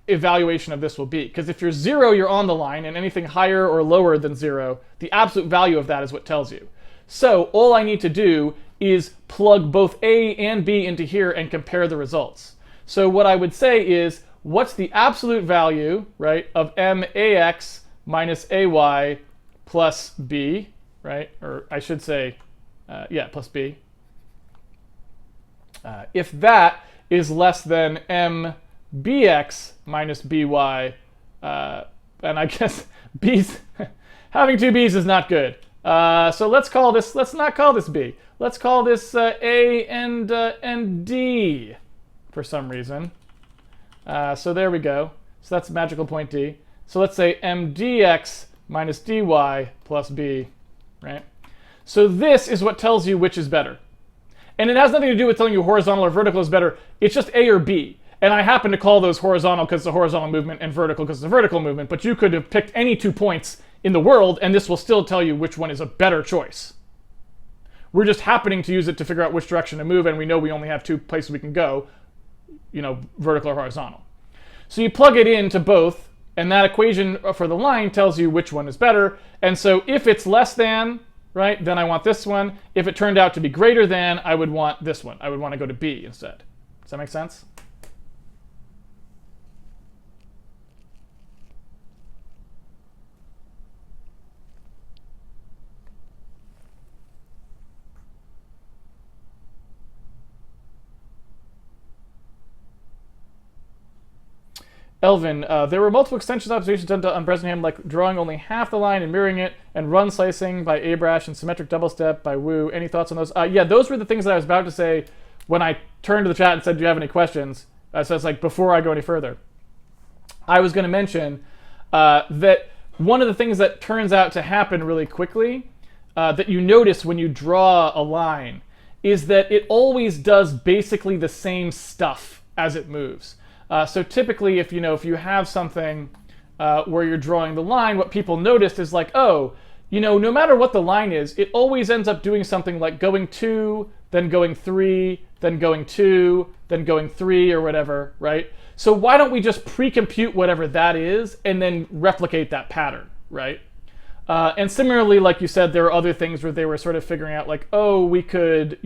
evaluation of this will be. Because if you're 0, you're on the line, and anything higher or lower than 0, the absolute value of that is what tells you. So all I need to do is plug both A and B into here and compare the results. So what I would say is, what's the absolute value, right, of max minus ay plus b, right? Or I should say, yeah, plus b. If that is less than mbx minus by, and I guess b's, having two b's is not good. So let's not call this b. Let's call this a and d for some reason. So there we go. So that's magical point d. So let's say mdx minus dy plus b, right? So this is what tells you which is better. And it has nothing to do with telling you horizontal or vertical is better. It's just A or B. And I happen to call those horizontal because it's a horizontal movement and vertical because it's a vertical movement. But you could have picked any 2 points in the world, and this will still tell you which one is a better choice. We're just happening to use it to figure out which direction to move, and we know we only have 2 places we can go, vertical or horizontal. So you plug it into both, and that equation for the line tells you which one is better. And so if it's less than, right, then I want this one. If it turned out to be greater than, I would want this one. I would want to go to B instead. Does that make sense? Elvin, there were multiple extensions observations done on Brezin Ham, like drawing only half the line and mirroring it, and run slicing by Abrash and symmetric double step by Wu. Any thoughts on those? Yeah, those were the things that I was about to say when I turned to the chat and said, do you have any questions? So it's like, before I go any further. I was going to mention that one of the things that turns out to happen really quickly, that you notice when you draw a line, is that it always does basically the same stuff as it moves. So typically, if you have something where you're drawing the line, what people noticed is like, oh, no matter what the line is, it always ends up doing something like going 2, then going 3, then going 2, then going 3, or whatever, right? So why don't we just pre-compute whatever that is and then replicate that pattern, right? And similarly, like you said, there are other things where they were sort of figuring out like, oh, we could,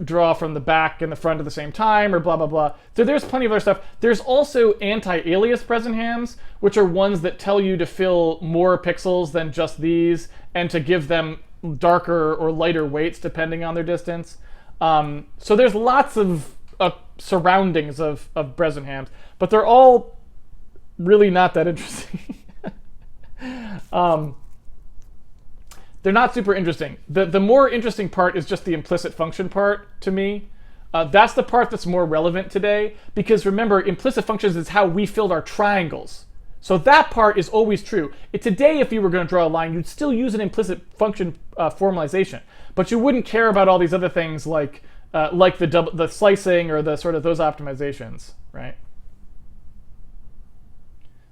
draw from the back and the front at the same time, or blah, blah, blah. So there's plenty of other stuff. There's also anti-alias Brezin Hams, which are ones that tell you to fill more pixels than just these and to give them darker or lighter weights depending on their distance. So there's lots of surroundings of Brezin Hams, but they're all really not that interesting. They're not super interesting. The more interesting part is just the implicit function part to me. That's the part that's more relevant today, because remember, implicit functions is how we filled our triangles. So that part is always true. Today, if you were going to draw a line, you'd still use an implicit function formalization, but you wouldn't care about all these other things like the slicing or the sort of those optimizations, right?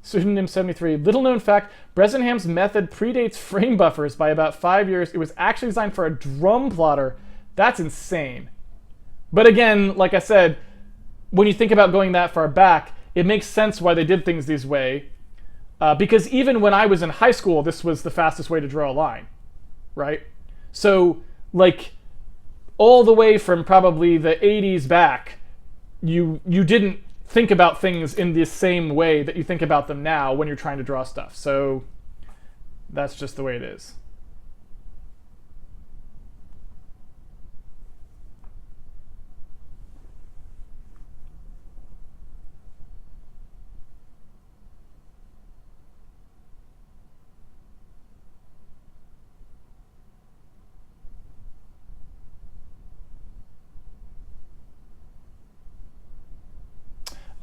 Pseudonym 73. Little known fact, Brezin Ham's method predates frame buffers by about 5 years. It was actually designed for a drum plotter. That's insane. But again, like I said, when you think about going that far back, it makes sense why they did things this way. Because even when I was in high school, this was the fastest way to draw a line, right? So, like, all the way from probably the 80s back, you didn't think about things in the same way that you think about them now when you're trying to draw stuff. So that's just the way it is.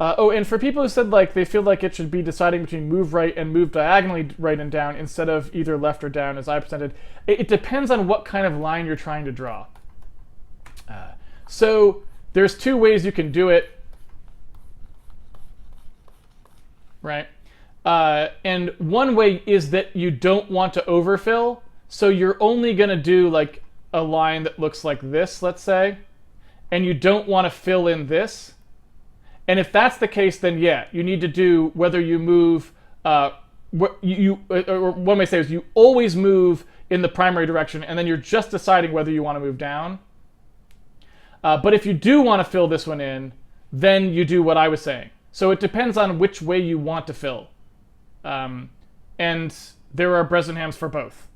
Oh, and for people who said like they feel like it should be deciding between move right and move diagonally right and down instead of either left or down as I presented, it depends on what kind of line you're trying to draw. So there's two ways you can do it, right? And one way is that you don't want to overfill, so you're only going to do like a line that looks like this, let's say, and you don't want to fill in this. And if that's the case, then yeah, you need to do whether you move. Or one way to say is you always move in the primary direction, and then you're just deciding whether you want to move down. But if you do want to fill this one in, then you do what I was saying. So it depends on which way you want to fill, and there are Brezin Hams for both,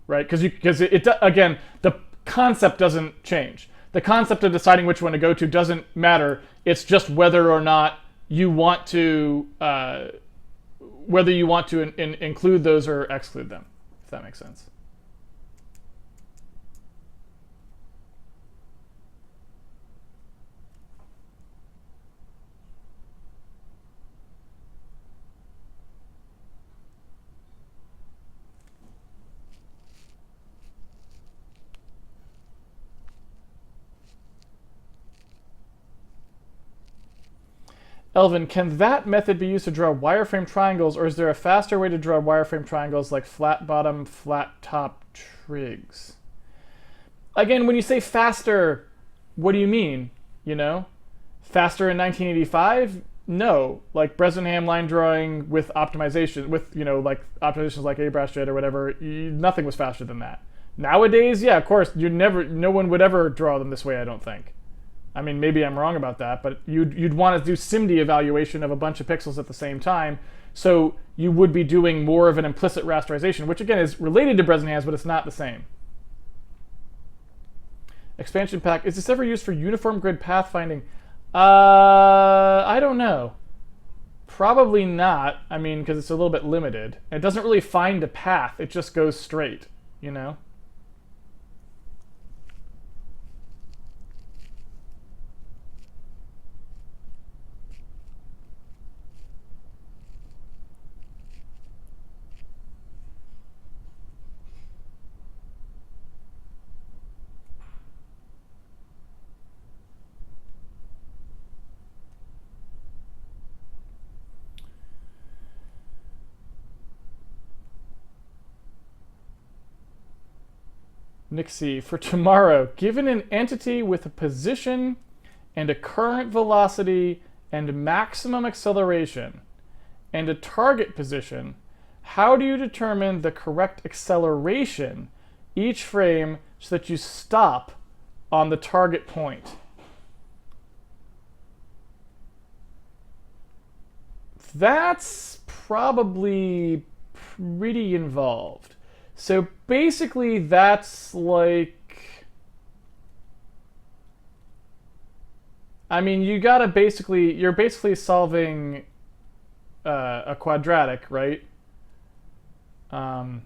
right? Because again, the concept doesn't change. The concept of deciding which one to go to doesn't matter. It's just whether or not you want to include those or exclude them, if that makes sense. Elvin, can that method be used to draw wireframe triangles, or is there a faster way to draw wireframe triangles like flat bottom, flat top trigs? Again, when you say faster, what do you mean? You know? Faster in 1985? No. Like Brezin Ham line drawing with optimization, with, like optimizations like Abrash did or whatever, nothing was faster than that. Nowadays, yeah, of course, no one would ever draw them this way, I don't think. I mean, maybe I'm wrong about that, but you'd want to do SIMD evaluation of a bunch of pixels at the same time, so you would be doing more of an implicit rasterization, which again is related to Brezin Hams, but it's not the same. Expansion pack, is this ever used for uniform grid pathfinding? I don't know. Probably not. I mean, because it's a little bit limited. It doesn't really find a path, it just goes straight, you know? Nixie, for tomorrow, given an entity with a position and a current velocity and maximum acceleration and a target position, how do you determine the correct acceleration each frame so that you stop on the target point? That's probably pretty involved. So basically that's like, I mean, you're basically solving a quadratic, right? And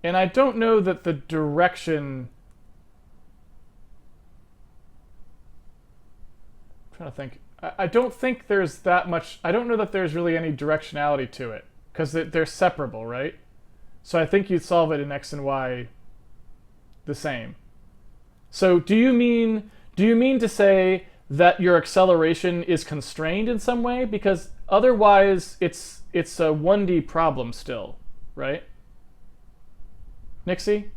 I don't know that the direction, I'm trying to think. I don't think there's that much, I don't know that there's really any directionality to it, because they're separable, right? So I think you'd solve it in x and y the same. So do you mean to say that your acceleration is constrained in some way? Because otherwise it's a 1D problem still, right? Nixie?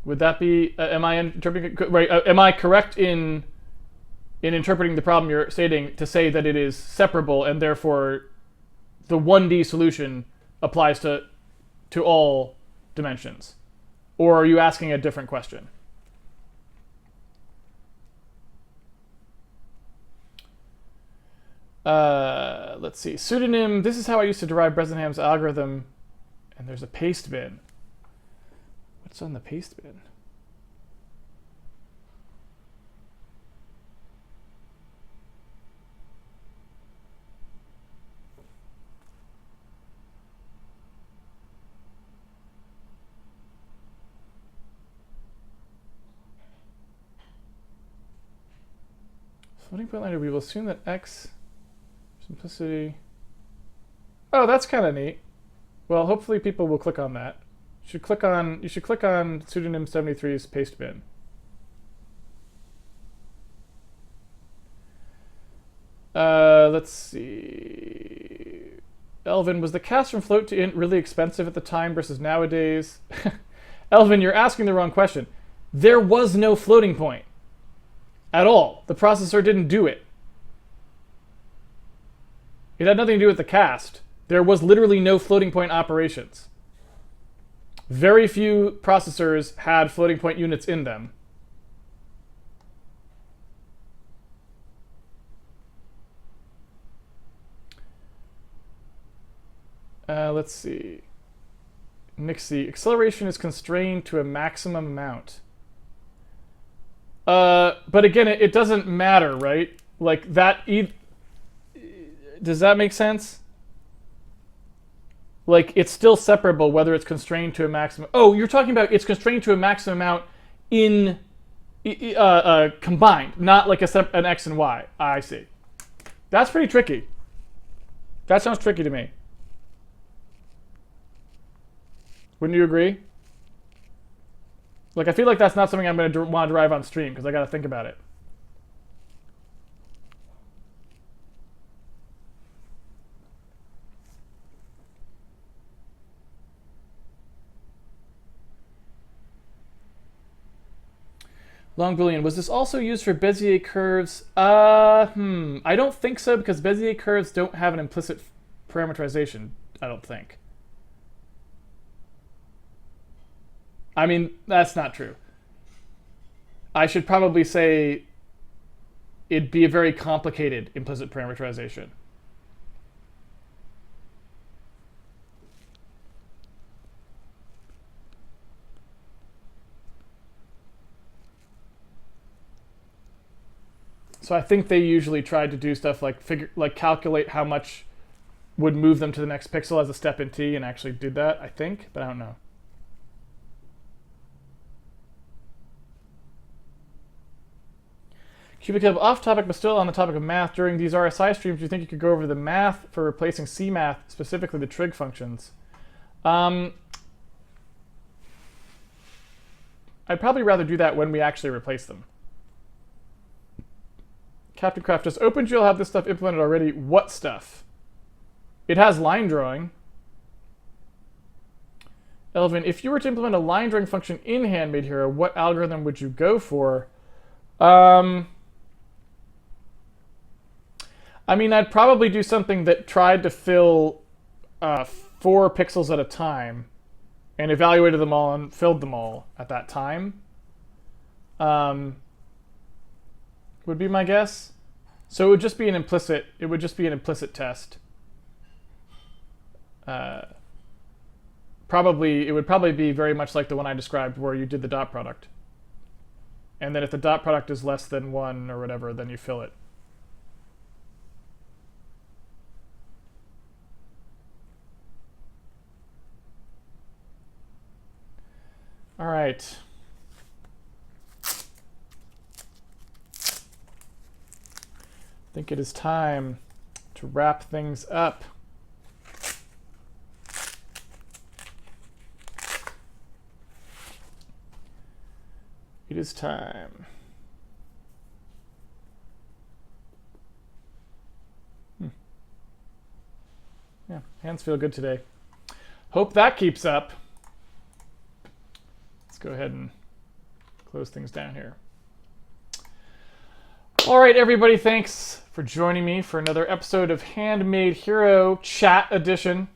Would that be, am I interpreting, right, am I correct in interpreting the problem you're stating to say that it is separable and therefore the 1D solution applies to all dimensions? Or are you asking a different question? Let's see. Pseudonym, this is how I used to derive Brezin Ham's algorithm, and there's a paste bin. What's on the paste bin? Floating point liner, we will assume that x simplicity. Oh, that's kind of neat. Well, hopefully people will click on that. You should click on pseudonym 73's paste bin. Let's see. Elvin, was the cast from float to int really expensive at the time versus nowadays? Elvin, you're asking the wrong question. There was no floating point at all. The processor didn't do it. It had nothing to do with the cast. There was literally no floating point operations. Very few processors had floating point units in them. Let's see. Nixie, acceleration is constrained to a maximum amount. But again, it doesn't matter, right? Like that. Does that make sense? Like it's still separable whether it's constrained to a maximum. Oh, you're talking about it's constrained to a maximum amount in combined, not like an x and y. I see. That's pretty tricky. That sounds tricky to me. Wouldn't you agree? Like, I feel like that's not something I'm going to want to derive on stream because I got to think about it. Long Boolean, was this also used for Bezier curves? I don't think so because Bezier curves don't have an implicit parameterization, I don't think. I mean, that's not true. I should probably say it'd be a very complicated implicit parameterization. So I think they usually tried to do stuff like calculate how much would move them to the next pixel as a step in T and actually did that, I think, but I don't know. Cubicub, off topic but still on the topic of math, during these RSI streams, do you think you could go over the math for replacing CMath, specifically the trig functions? I'd probably rather do that when we actually replace them. Captain Craft, does OpenGL have this stuff implemented already? What stuff? It has line drawing. Elvin, if you were to implement a line drawing function in Handmade Hero, what algorithm would you go for? I mean, I'd probably do something that tried to fill 4 pixels at a time and evaluated them all and filled them all at that time. Would be my guess. So it would just be an implicit. It would just be an implicit test. It would probably be very much like the one I described, where you did the dot product, and then if the dot product is less than 1 or whatever, then you fill it. All right. I think it is time to wrap things up. It is time. Yeah, hands feel good today. Hope that keeps up. Let's go ahead and close things down here. All right, everybody, thanks for joining me for another episode of Handmade Hero Chat Edition.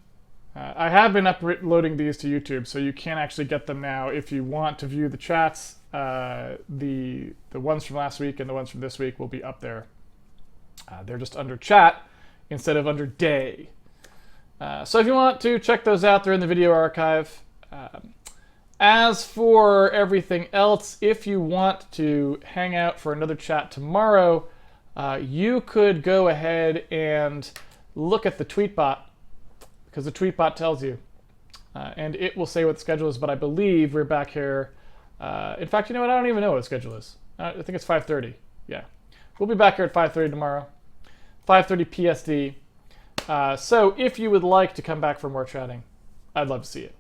I have been uploading these to YouTube, so you can actually get them now if you want to view the chats. The ones from last week and the ones from this week will be up there. They're just under chat instead of under day. So if you want to check those out, they're in the video archive. As for everything else, if you want to hang out for another chat tomorrow, you could go ahead and look at the tweetbot, because the tweetbot tells you. And it will say what the schedule is, but I believe we're back here. In fact, you know what? I don't even know what the schedule is. I think it's 5:30. Yeah. We'll be back here at 5:30 tomorrow, 5:30 PSD. So if you would like to come back for more chatting, I'd love to see it.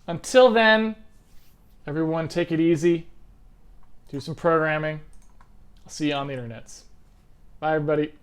Until then, everyone take it easy. Do some programming. I'll see you on the internets. Bye, everybody.